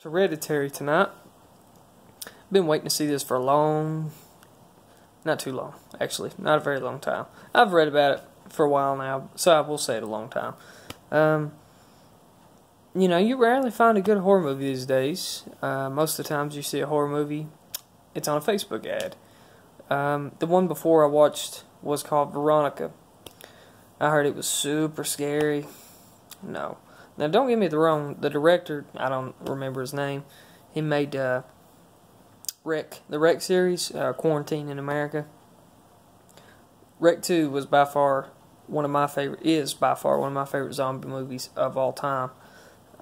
Hereditary tonight. Been waiting to see this for not too long, actually, not a very long time. I've read about it for a while now, so I will say it a long time. You rarely find a good horror movie these days. Most of the times you see a horror movie, it's on a Facebook ad. The one before I watched was called Veronica. I heard it was super scary. No. Now, don't get me wrong, the director, I don't remember his name, he made the Wreck series, Quarantine in America. Wreck 2 was by far one of my favorite zombie movies of all time.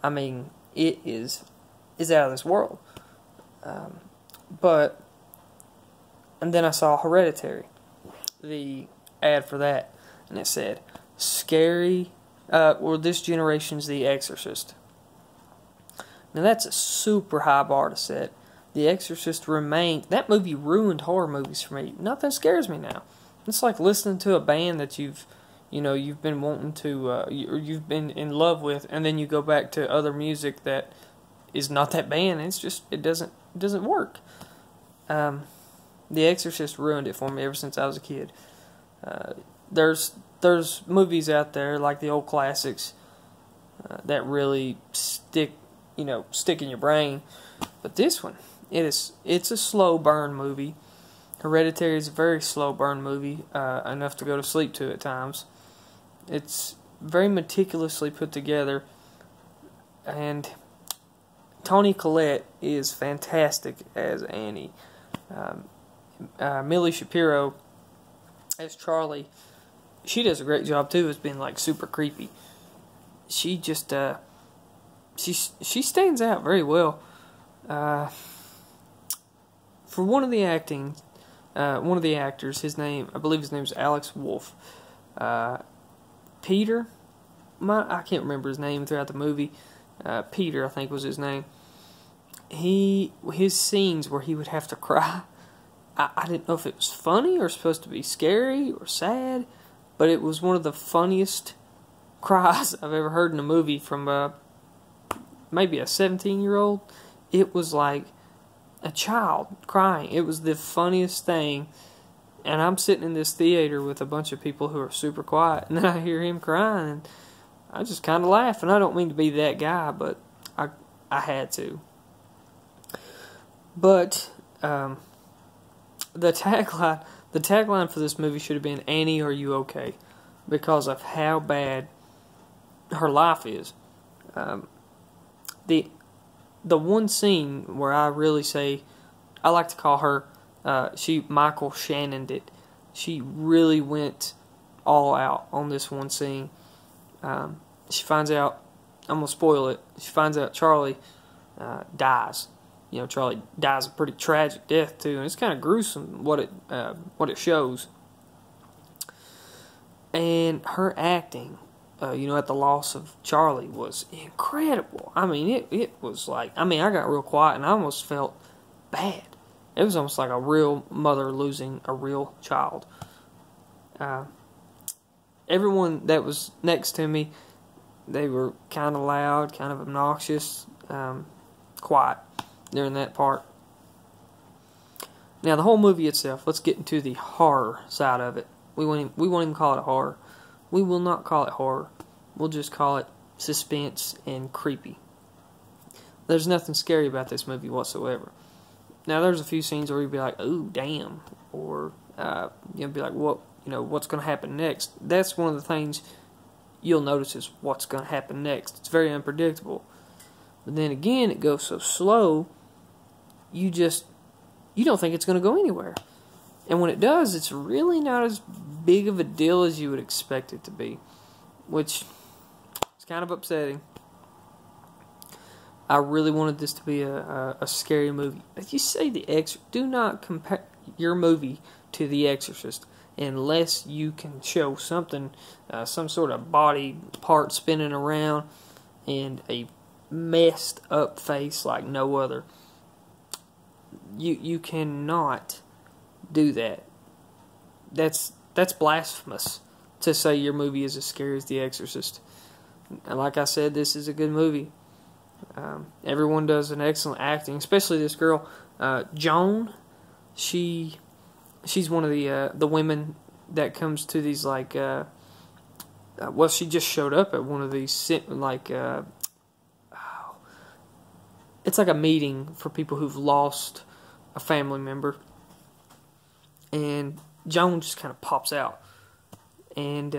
I mean, it is out of this world. And then I saw Hereditary, the ad for that, and it said, scary, this generation's The Exorcist. Now that's a super high bar to set. The Exorcist that movie ruined horror movies for me. Nothing scares me now. It's like listening to a band that you've been wanting to, or you've been in love with, and then you go back to other music that is not that band. It's just, it doesn't work. The Exorcist ruined it for me ever since I was a kid. There's movies out there like the old classics that really stick in your brain, but this one, it's a slow burn movie. Hereditary is a very slow burn movie, enough to go to sleep to at times. It's very meticulously put together, and Toni Collette is fantastic as Annie. Millie Shapiro as Charlie, she does a great job too as being like super creepy. She just she stands out very well. For one of the actors, I believe his name's Alex Wolff. Peter, I can't remember his name throughout the movie. Peter, I think, was his name. His scenes where he would have to cry, I didn't know if it was funny or supposed to be scary or sad, but it was one of the funniest cries I've ever heard in a movie from maybe a 17-year-old. It was like a child crying. It was the funniest thing. And I'm sitting in this theater with a bunch of people who are super quiet, and then I hear him crying, and I just kind of laugh. And I don't mean to be that guy, but I had to. But the tagline for this movie should have been "Annie, are you okay?" because of how bad her life is. The one scene where I really say, I like to call her, Michael Shannoned it. She really went all out on this one scene. She finds out, I'm going to spoil it, she finds out Charlie dies. Charlie dies a pretty tragic death too, and it's kind of gruesome what it shows. And her acting, at the loss of Charlie was incredible. I mean, it was like, I got real quiet and I almost felt bad. It was almost like a real mother losing a real child. Everyone that was next to me, they were kind of loud, kind of obnoxious, quiet during that part. Now, the whole movie itself, let's get into the horror side of it. We won't even call it horror. We will not call it horror. We'll just call it suspense and creepy. There's nothing scary about this movie whatsoever. Now, there's a few scenes where you'd be like, "Ooh, damn," or be like, what's going to happen next? That's one of the things you'll notice is what's going to happen next. It's very unpredictable. But then again, it goes so slow, you don't think it's going to go anywhere. And when it does, it's really not as big of a deal as you would expect it to be, which is kind of upsetting. I really wanted this to be a scary movie. But you say do not compare your movie to The Exorcist unless you can show something, some sort of body part spinning around and a messed up face like no other. You cannot do that. That's blasphemous to say your movie is as scary as The Exorcist. And like I said, this is a good movie. Everyone does an excellent acting, especially this girl, Joan. She's one of the women that comes to these well, she just showed up at one of these it's like a meeting for people who've lost a family member, and Joan just kind of pops out, and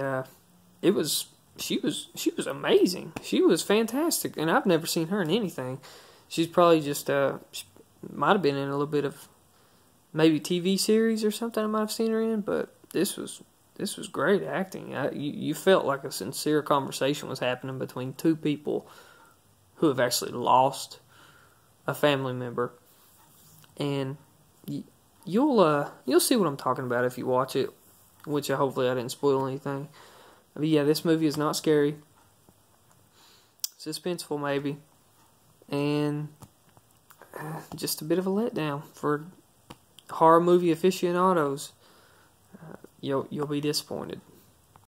she was amazing. She was fantastic, and I've never seen her in anything. She's probably just she might have been in a little bit of maybe TV series or something I might have seen her in, but this was great acting. You felt like a sincere conversation was happening between two people who have actually lost a family member, and you'll see what I'm talking about if you watch it, which hopefully I didn't spoil anything. But yeah, this movie is not scary, suspenseful maybe, and just a bit of a letdown for horror movie aficionados. You'll be disappointed.